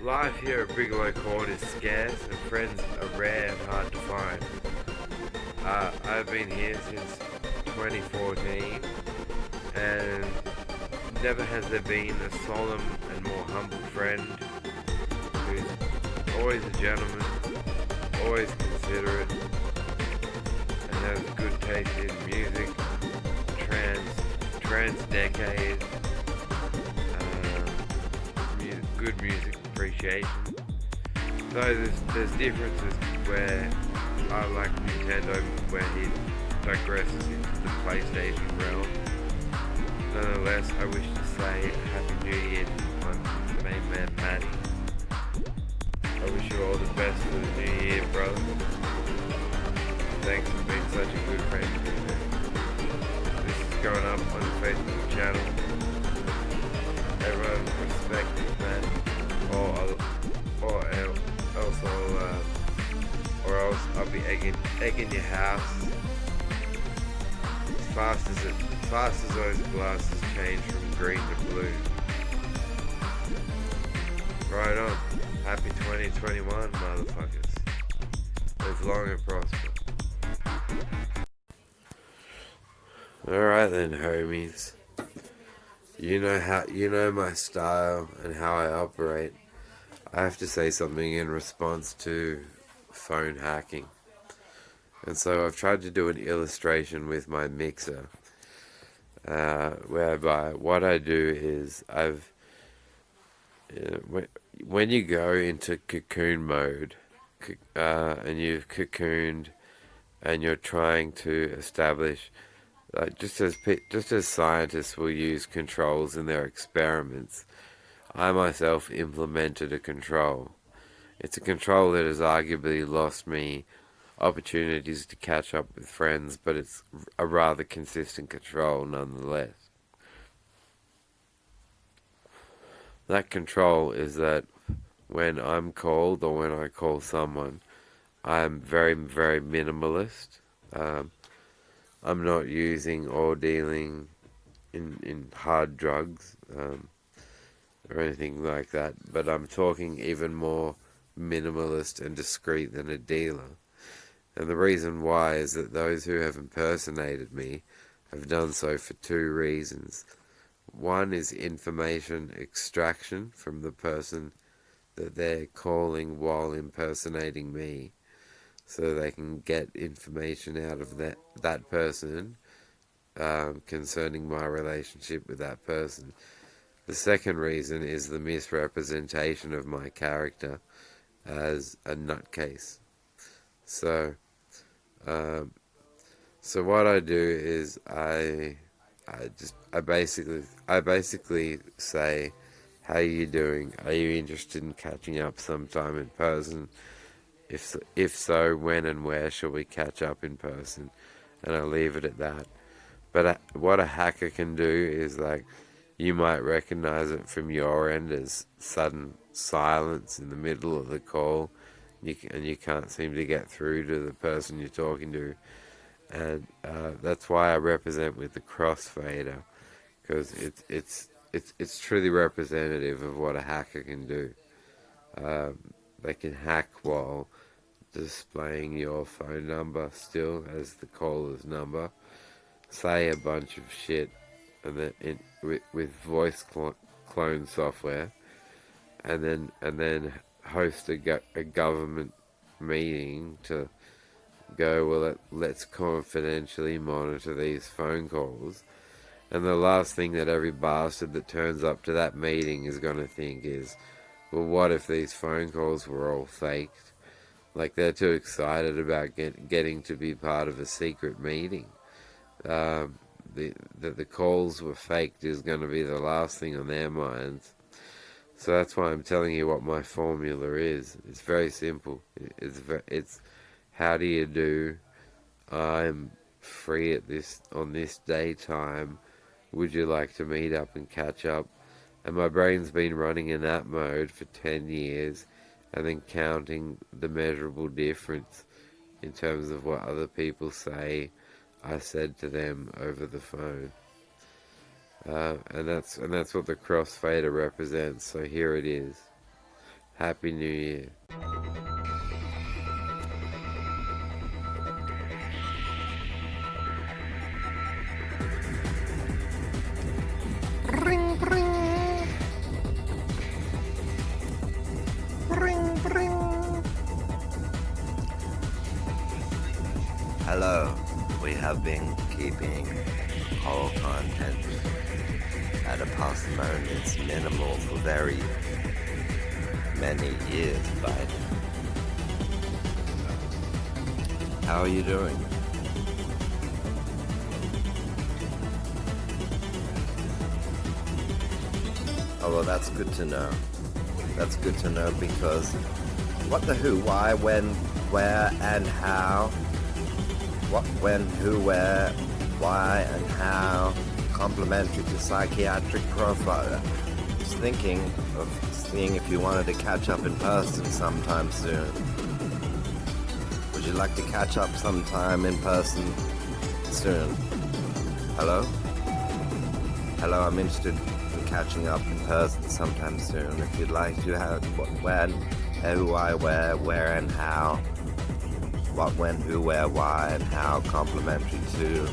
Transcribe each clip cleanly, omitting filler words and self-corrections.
Life here at Bigelow Court is scarce and friends are rare and hard to find. I've been here since 2014 and never has there been a solemn and more humble friend who's always a gentleman, always considerate, and has good taste in music, trans decade, good music appreciation. Though there's differences where I like Nintendo, where he digresses into the PlayStation realm. Nonetheless, I wish to say Happy New Year to my main man Matty. I wish you all the best for the new year, brother. Thanks for being such a good friend to me. This is going up on the Facebook channel. Everyone respect man, or else I'll be egging your house as fast as those glasses change from green to blue. Right on. Happy 2021, motherfuckers. Live long and prosper. Alright then, homies. You know my style and how I operate. I have to say something in response to phone hacking. And so I've tried to do an illustration with my mixer, whereby what I do is when you go into cocoon mode, and you've cocooned and you're trying to establish, just as scientists will use controls in their experiments, I myself implemented a control. It's a control that has arguably lost me opportunities to catch up with friends, but it's a rather consistent control nonetheless. That control is that when I'm called or when I call someone, I'm very, very minimalist. I'm not using or dealing in hard drugs or anything like that, but I'm talking even more minimalist and discreet than a dealer. And the reason why is that those who have impersonated me have done so for two reasons. One is information extraction from the person that they're calling while impersonating me, so they can get information out of that person concerning my relationship with that person. The second reason is the misrepresentation of my character as a nutcase. So what I do is I basically say, how are you doing? Are you interested in catching up sometime in person? If so, when and where shall we catch up in person? And I leave it at that. But what a hacker can do is, like, you might recognize it from your end as sudden silence in the middle of the call, and you can't seem to get through to the person you're talking to. And that's why I represent with the crossfader, because it's truly representative of what a hacker can do. They can hack while displaying your phone number still as the caller's number, say a bunch of shit, and then with voice clone software, and then host a government meeting to go, well, let's confidentially monitor these phone calls. And the last thing that every bastard that turns up to that meeting is going to think is, well, what if these phone calls were all faked? Like, they're too excited about getting to be part of a secret meeting. The calls were faked is going to be the last thing on their minds. So that's why I'm telling you what my formula is. It's very simple. It's how do you do? I'm free on this daytime. Would you like to meet up and catch up? And my brain's been running in that mode for 10 years, and then counting the measurable difference in terms of what other people say I said to them over the phone. And that's what the crossfader represents. So here it is. Happy New Year. Ring, ring. Ring, ring. Hello. We have been keeping whole content at a parsimonious minimal for very many years by now. How are you doing? Oh, well, that's good to know. That's good to know because what the who, why, when, where, and how. What, when, who, where, why, and how. Complementary to psychiatric profile. I was thinking of seeing if you wanted to catch up in person sometime soon. Would you like to catch up sometime in person soon? Hello? Hello, I'm interested in catching up in person sometime soon. If you'd like to have what, when, who, why, where, and how. What, when, who, where, why, and how. Complementary to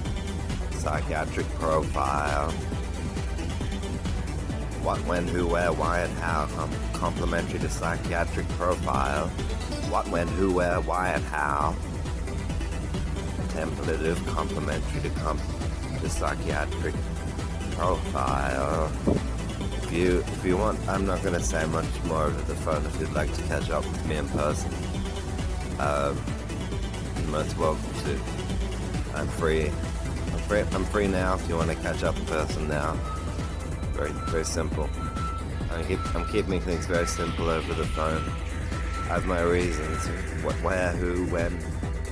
psychiatric profile. What, when, who, where, why, and how. Complementary to psychiatric profile. What, when, who, where, why, and how. Templative, complementary to psychiatric profile. If you want, I'm not going to say much more over the phone. If you'd like to catch up with me in person, you're most welcome to. I'm free now if you want to catch up in person now. Very, very simple. I'm keeping things very simple over the phone. I have my reasons. What, where, who, when,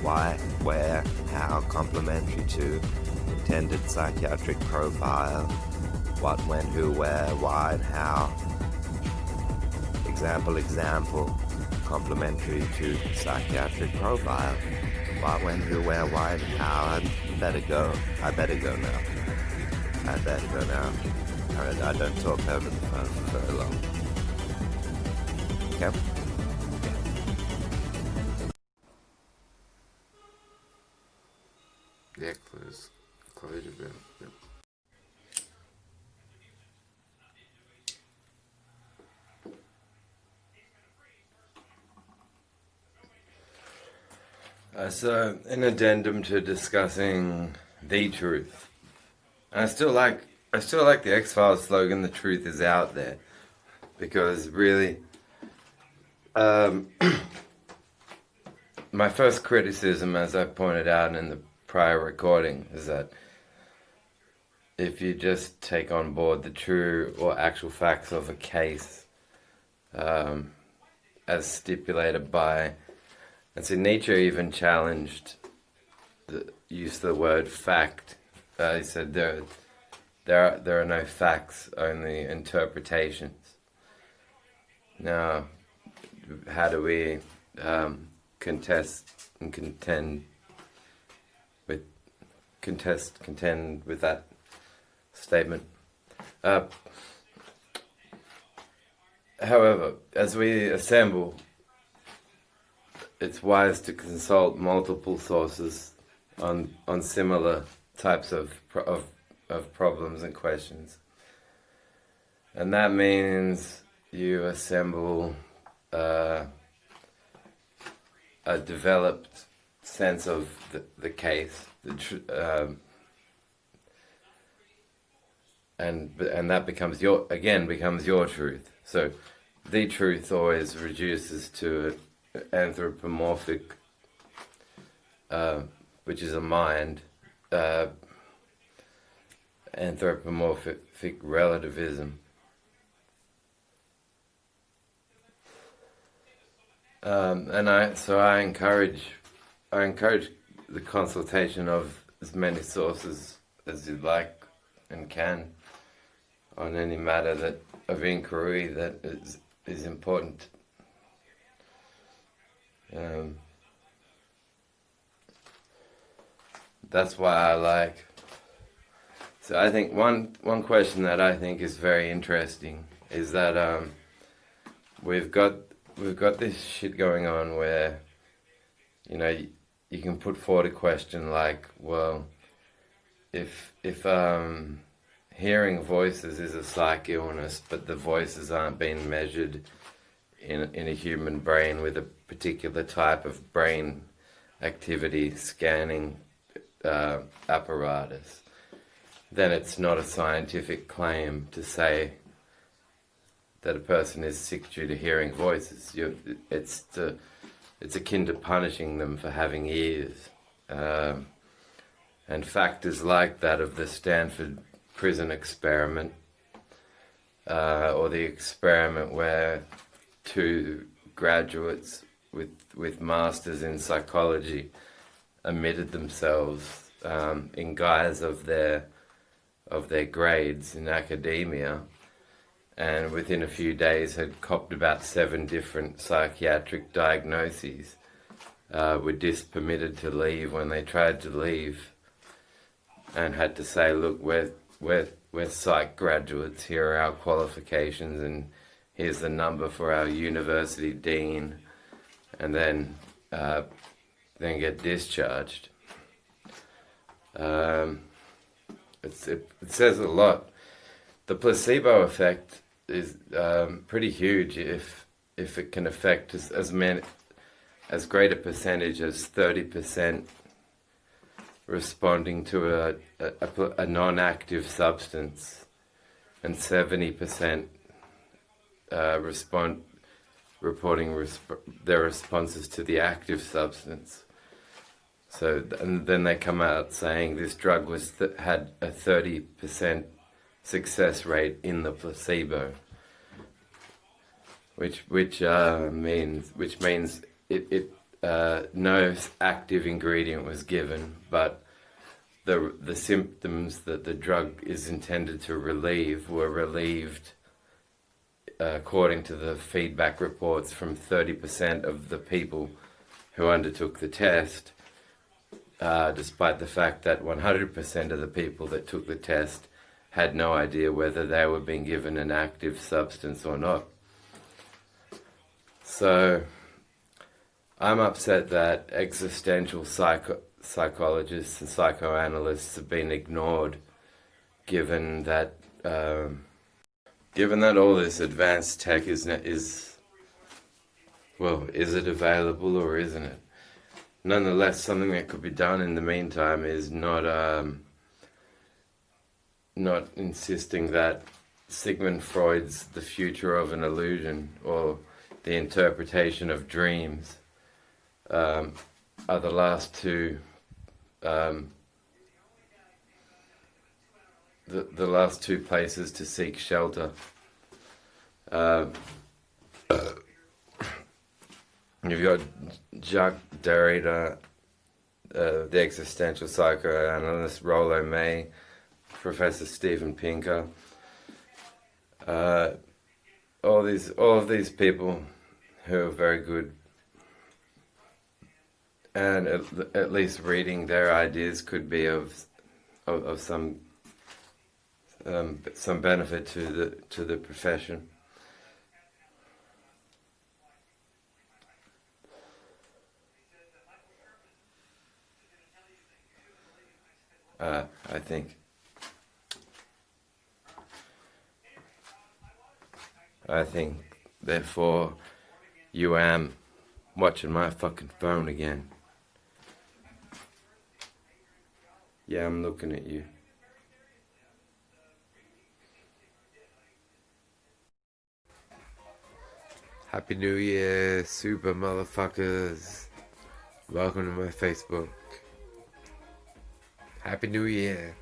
why, where, how, complementary to intended psychiatric profile. What, when, who, where, why, and how. Example, complementary to psychiatric profile. What, when, who, where, why, and how. I better go now. I don't talk over the phone for very long. Okay? Yeah, close your bill. Yep. So, an addendum to discussing the truth. And I still like the X-Files slogan, "The truth is out there," because really, my first criticism, as I pointed out in the prior recording, is that if you just take on board the true or actual facts of a case, as stipulated by, and so Nietzsche even challenged the use of the word fact. He said there are no facts, only interpretations. Now, how do we contend with that statement? However, as we assemble, it's wise to consult multiple sources on similar types of problems and questions, and that means you assemble a developed sense of the case, and that becomes your truth. So the truth always reduces to anthropomorphic, which is a mind, anthropomorphic relativism. And I encourage the consultation of as many sources as you'd like and can on any matter of inquiry that is important. That's why I like. So I think one question that I think is very interesting is that we've got we've got this shit going on where, you know, you can put forward a question like, well, if hearing voices is a psych illness, but the voices aren't being measured in a human brain with a particular type of brain activity scanning apparatus, then it's not a scientific claim to say that a person is sick due to hearing voices. It's akin to punishing them for having ears. And factors like that of the Stanford prison experiment, or the experiment where two graduates with masters in psychology omitted themselves in guise of their grades in academia, and within a few days had copped about 7 different psychiatric diagnoses, were permitted to leave when they tried to leave, and had to say, look, we're psych graduates, here are our qualifications, and here's the number for our university dean, and then get discharged. It says a lot. The placebo effect is pretty huge if it can affect as great a percentage as 30% responding to a non-active substance, and 70% reporting their responses to the active substance. So, and then they come out saying this drug had a 30% success rate in the placebo, which means no active ingredient was given, but the symptoms that the drug is intended to relieve were relieved, according to the feedback reports from 30% of the people who undertook the test, despite the fact that 100% of the people that took the test had no idea whether they were being given an active substance or not. So I'm upset that existential psychologists and psychoanalysts have been ignored, given that all this advanced tech is it available or isn't it? Nonetheless, something that could be done in the meantime is not insisting that Sigmund Freud's The Future of an Illusion, or the interpretation of dreams, are the last two the last two places to seek shelter. You've got Jacques Derrida, the existential psychoanalyst, Rollo May, Professor Steven Pinker. All of these people who are very good, and at least reading their ideas could be of some benefit to the profession. I think, therefore, you am watching my fucking phone again. Yeah, I'm looking at you. Happy New Year, super motherfuckers. Welcome to my Facebook. Happy New Year.